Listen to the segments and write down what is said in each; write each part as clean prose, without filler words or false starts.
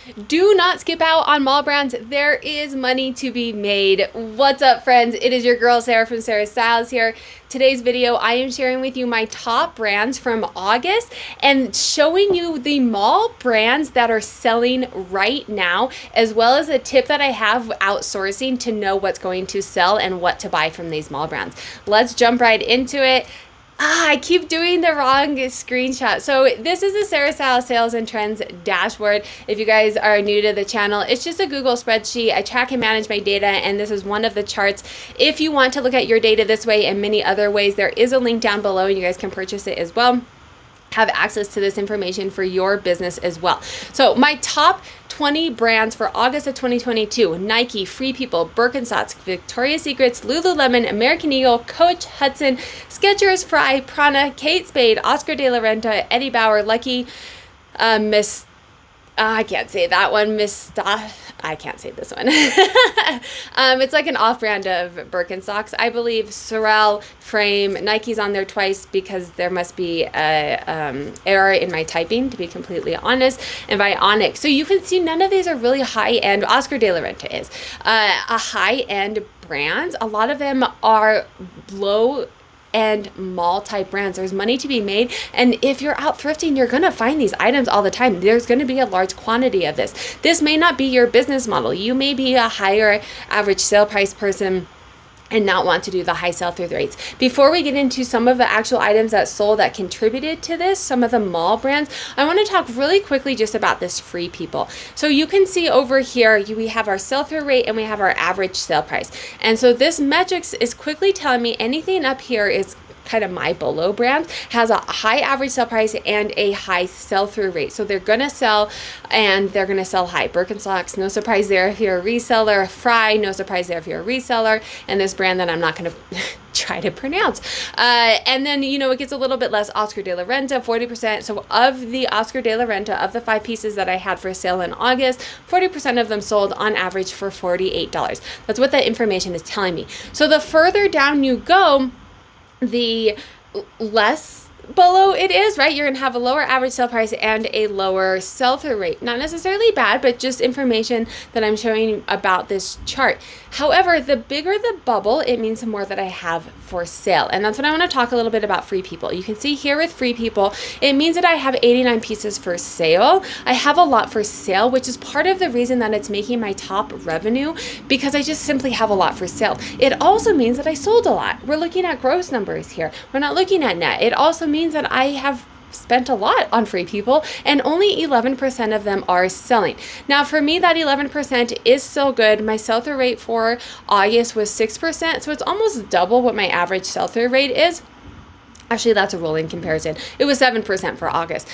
Do not skip out on mall brands. There is money to be made. What's up, friends? It is your girl, Sarah from Sarah Styles here. Today's video, I am sharing with you my top brands from August and showing you the mall brands that are selling right now, as well as a tip that I have outsourcing to know what's going to sell and what to buy from these mall brands. Let's jump right into it. I keep doing the wrong screenshot. So this is the Sarah Styles Sales and Trends dashboard. If you guys are new to the channel, it's just a Google spreadsheet. I track and manage my data, and this is one of the charts. If you want to look at your data this way and many other ways, there is a link down below and you guys can purchase it as well. Have access to this information for your business as well. So my top 20 brands for August of 2022: Nike, Free People, Birkenstocks, Victoria's Secrets, Lululemon, American Eagle, Coach, Hudson, Skechers, Fry, Prana, Kate Spade, Oscar de la Renta, Eddie Bauer, Lucky, I can't say that one. I can't say this one. It's like an off-brand of Birkenstocks, I believe. Sorel, Frame, Nike's on there twice because there must be a error in my typing, to be completely honest. And Vionic. So you can see none of these are really high-end. Oscar de la Renta is a high-end brand. A lot of them are low and mall type brands. There's money to be made, and if you're out thrifting, you're gonna find these items all the time. There's gonna be a large quantity of this. This may not be your business model. You may be a higher average sale price person and not want to do the high sell-through rates. Before we get into some of the actual items that sold that contributed to this, some of the mall brands, I want to talk really quickly just about this Free People. So you can see over here, we have our sell-through rate and we have our average sale price. And so this metrics is quickly telling me anything up here is kind of my below brand has a high average sale price and a high sell-through rate. So they're gonna sell and they're gonna sell high. Birkenstocks, no surprise there if you're a reseller. Fry, no surprise there if you're a reseller. And this brand that I'm not gonna try to pronounce. And then, you know, it gets a little bit less. Oscar de la Renta, 40%. So of the Oscar de la Renta, of the 5 pieces that I had for sale in August, 40% of them sold on average for $48. That's what that information is telling me. So the further down you go, the less below it is, right? You're gonna have a lower average sale price and a lower sell-through rate. Not necessarily bad, but just information that I'm showing you about this chart. However, the bigger the bubble, it means the more that I have for sale. And that's what I want to talk a little bit about Free People. You can see here with Free People, it means that I have 89 pieces for sale. I have a lot for sale, which is part of the reason that it's making my top revenue, because I just simply have a lot for sale. It also means that I sold a lot. We're looking at gross numbers here. We're not looking at net. It also means that I have spent a lot on Free People and only 11% of them are selling. Now for me, that 11% is still good. My sell-through rate for August was 6%, so it's almost double what my average sell-through rate is. Actually, that's a rolling comparison. It was 7% for August.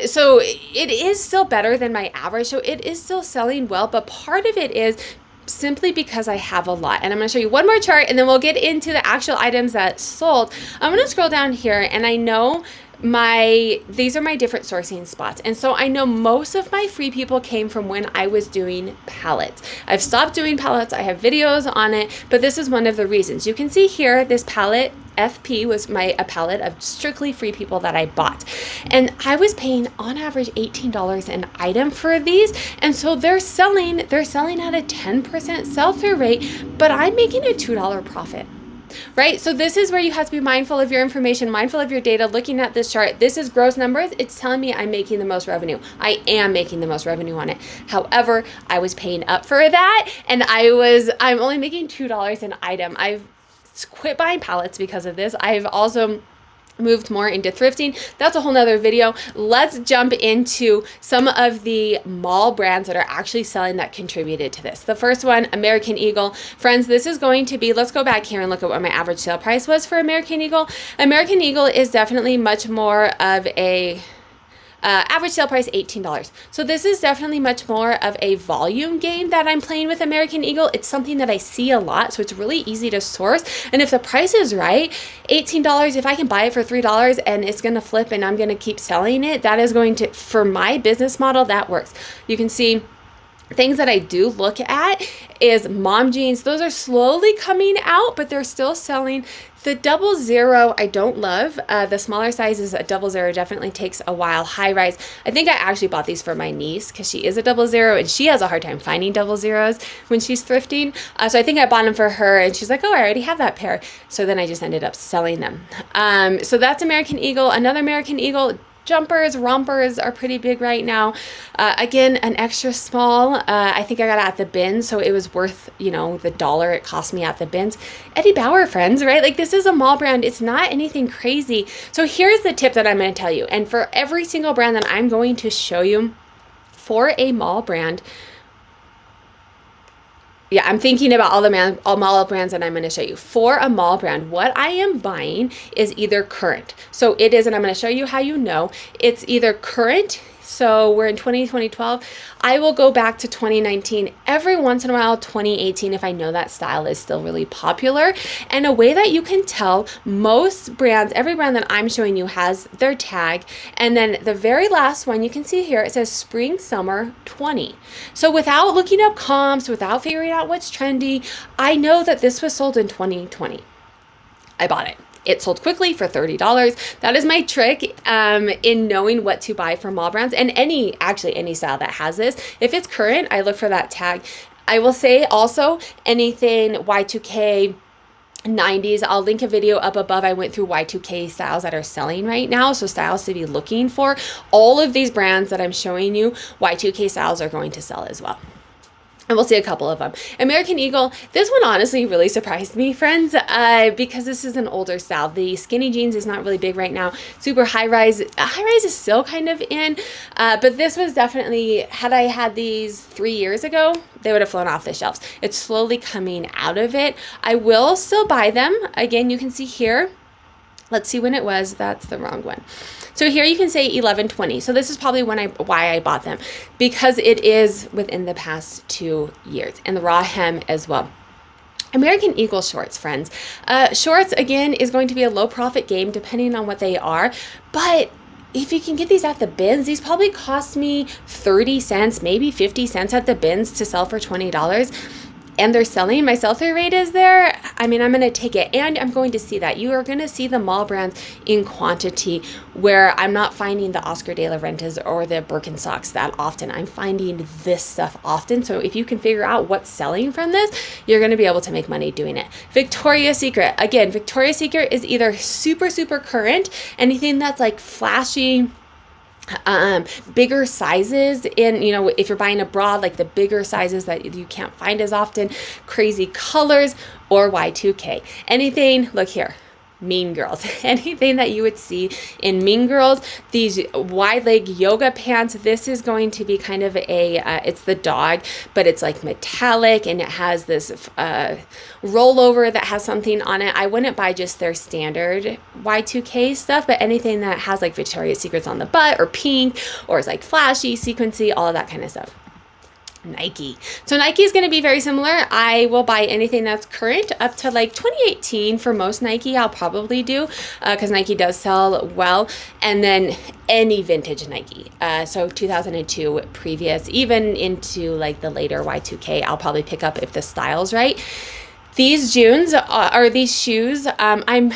So it is still better than my average, so it is still selling well, but part of it is simply because I have a lot. And I'm going to show you one more chart and then we'll get into the actual items that sold. I'm going to scroll down here, and I know these are my different sourcing spots. And so I know most of my Free People came from when I was doing palettes. I've stopped doing palettes. I have videos on it, but this is one of the reasons. You can see here, this palette FP was a palette of strictly Free People that I bought. And I was paying on average $18 an item for these. And so they're selling at a 10% sell-through rate, but I'm making a $2 profit. Right? So this is where you have to be mindful of your information, mindful of your data, looking at this chart. This is gross numbers. It's telling me I'm making the most revenue. I am making the most revenue on it. However, I was paying up for that, and I'm only making $2 an item. I've quit buying palettes because of this. I've also moved more into thrifting. That's a whole nother video. Let's jump into some of the mall brands that are actually selling that contributed to this. The first one, American Eagle. Friends, this is going to be, let's go back here and look at what my average sale price was for American Eagle. American Eagle is definitely much more of a average sale price $18. So this is definitely much more of a volume game that I'm playing with American Eagle. It's something that I see a lot, so it's really easy to source. And if the price is right, $18, if I can buy it for $3 and it's going to flip and I'm going to keep selling it, that is going to, for my business model, that works. You can see things that I do look at is mom jeans. Those are slowly coming out, but they're still selling. The 00 I don't love. The smaller sizes, a 00 definitely takes a while. High rise. I think I actually bought these for my niece because she is a 00 and she has a hard time finding 00s when she's thrifting. So I think I bought them for her and she's like, oh, I already have that pair. So then I just ended up selling them. So that's American Eagle. Another American Eagle. Jumpers, rompers are pretty big right now. Again, an extra small. I think I got it at the bins, so it was worth, the $1 it cost me at the bins. Eddie Bauer, friends, right? Like, this is a mall brand. It's not anything crazy. So here's the tip that I'm going to tell you. And for every single brand that I'm going to show you, for a mall brand, yeah, I'm thinking about all mall brands that I'm going to show you. For a mall brand, what I am buying is either current. So it is, and I'm going to show you how you know. It's either current. So we're in 2012. I will go back to 2019 every once in a while, 2018, if I know that style is still really popular. And a way that you can tell, most brands, every brand that I'm showing you has their tag. And then the very last one, you can see here, it says spring, summer 20. So without looking up comps, without figuring out what's trendy, I know that this was sold in 2020. I bought it. It sold quickly for $30. That is my trick in knowing what to buy from mall brands, and any style that has this. If it's current, I look for that tag. I will say also anything Y2K, 90s. I'll link a video up above. I went through Y2K styles that are selling right now. So styles to be looking for. All of these brands that I'm showing you, Y2K styles are going to sell as well. And we'll see a couple of them. American Eagle, this one honestly really surprised me, friends, because this is an older style. The skinny jeans is not really big right now. Super high rise. High rise is still kind of in, but this was definitely, had I had these 3 years ago, they would have flown off the shelves. It's slowly coming out of it. I will still buy them. Again, you can see here. Let's see when it was. That's the wrong one. So here you can say 11/20. So this is probably why I bought them, because it is within the past 2 years, and the raw hem as well. American Eagle shorts, friends. Shorts, again, is going to be a low profit game depending on what they are, but if you can get these at the bins, these probably cost me 30 cents, maybe 50 cents at the bins to sell for $20. And they're selling, my sell-through rate is there. I mean, I'm going to take it, and I'm going to see that. You are going to see the mall brands in quantity where I'm not finding the Oscar de la Rentas or the Birkenstocks that often. I'm finding this stuff often. So if you can figure out what's selling from this, you're going to be able to make money doing it. Victoria's Secret. Again, Victoria's Secret is either super, super current, anything that's like flashy, bigger sizes in, if you're buying a bra, like the bigger sizes that you can't find as often, crazy colors, or Y2K. Anything, look here, Mean Girls. Anything that you would see in Mean Girls, these wide leg yoga pants, this is going to be kind of it's the dog, but it's like metallic, and it has this rollover that has something on it. I wouldn't buy just their standard Y2K stuff, but anything that has like Victoria's Secrets on the butt, or pink, or is like flashy, sequency, all of that kind of stuff. Nike. So Nike is going to be very similar. I will buy anything that's current up to like 2018 for most Nike. I'll probably do because Nike does sell well, and then any vintage Nike. So 2002 previous, even into like the later Y2K, I'll probably pick up if the style's right. These jeans are these shoes. I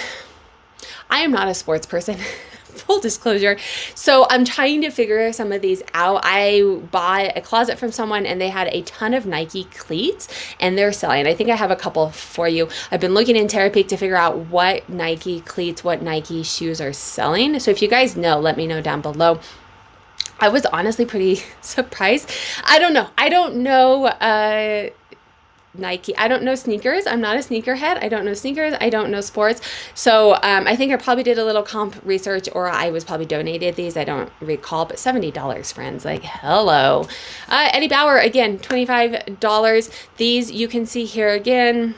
am not a sports person. Full disclosure. So I'm trying to figure some of these out. I bought a closet from someone, and they had a ton of Nike cleats, and they're selling. I think I have a couple for you. I've been looking in Terapeak to figure out what Nike cleats, what Nike shoes are selling. So if you guys know, let me know down below. I was honestly pretty surprised. I don't know Nike. I don't know sneakers. I'm not a sneakerhead. I don't know sneakers. I don't know sports. So I think I probably did a little comp research, or I was probably donated these. I don't recall, but $70, friends. Like, hello. Eddie Bauer, again, $25. These you can see here again.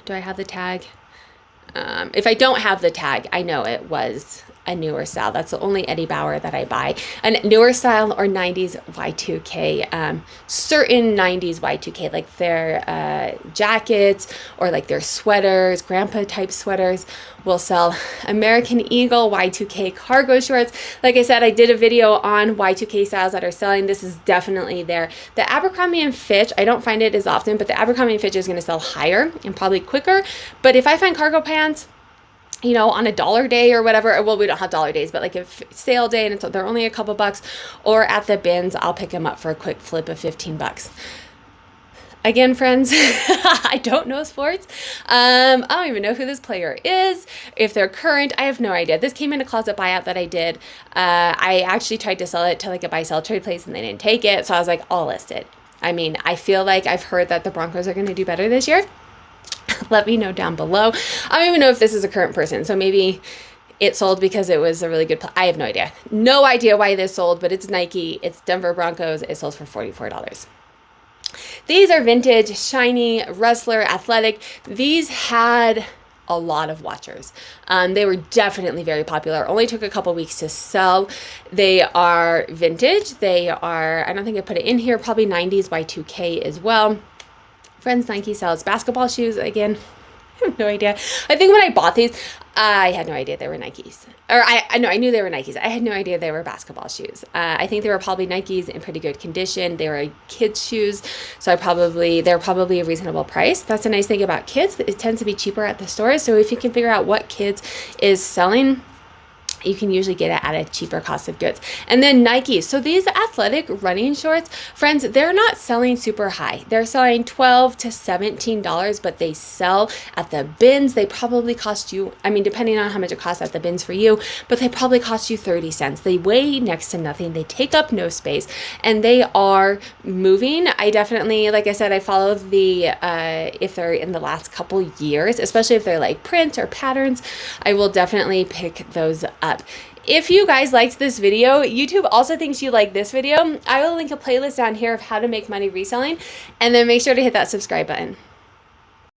Do I have the tag? If I don't have the tag, I know it was a newer style. That's the only Eddie Bauer that I buy. A newer style or 90s Y2K, certain 90s Y2K, like their jackets or like their sweaters, grandpa type sweaters will sell. American Eagle Y2K cargo shorts. Like I said, I did a video on Y2K styles that are selling. This is definitely there. The Abercrombie and Fitch, I don't find it as often, but the Abercrombie and Fitch is going to sell higher and probably quicker. But if I find cargo pants, you know, on a dollar day or whatever, well, we don't have dollar days, but like a sale day and they're only a couple bucks, or at the bins, I'll pick them up for a quick flip of 15 bucks. Again, friends, I don't know sports. I don't even know who this player is. If they're current, I have no idea. This came in a closet buyout that I did. I actually tried to sell it to like a buy-sell trade place and they didn't take it. So I was like, I'll list it. I mean, I feel like I've heard that the Broncos are going to do better this year. Let me know down below. I don't even know if this is a current person. So maybe it sold because it was a really good I have no idea. No idea why this sold, but it's Nike. It's Denver Broncos. It sold for $44. These are vintage, shiny, wrestler, athletic. These had a lot of watchers. They were definitely very popular. Only took a couple weeks to sell. They are vintage. They are, I don't think I put it in here, probably 90s Y2K as well. Friends, Nike sells basketball shoes. Again, I have no idea. I think when I bought these, I had no idea they were Nikes. Or I knew they were Nikes. I had no idea they were basketball shoes. I think they were probably Nikes in pretty good condition. They were kids' shoes, so they're probably a reasonable price. That's a nice thing about kids. It tends to be cheaper at the stores. So if you can figure out what kids is selling, you can usually get it at a cheaper cost of goods. And then Nike. So these athletic running shorts, friends, they're not selling super high. They're selling $12 to $17, but they sell at the bins. They probably cost you, I mean, depending on how much it costs at the bins for you, but they probably cost you 30 cents. They weigh next to nothing. They take up no space and they are moving. I definitely, like I said, I follow the, if they're in the last couple years, especially if they're like prints or patterns, I will definitely pick those up. If you guys liked this video, YouTube also thinks you like this video. I will link a playlist down here of how to make money reselling, and then make sure to hit that subscribe button.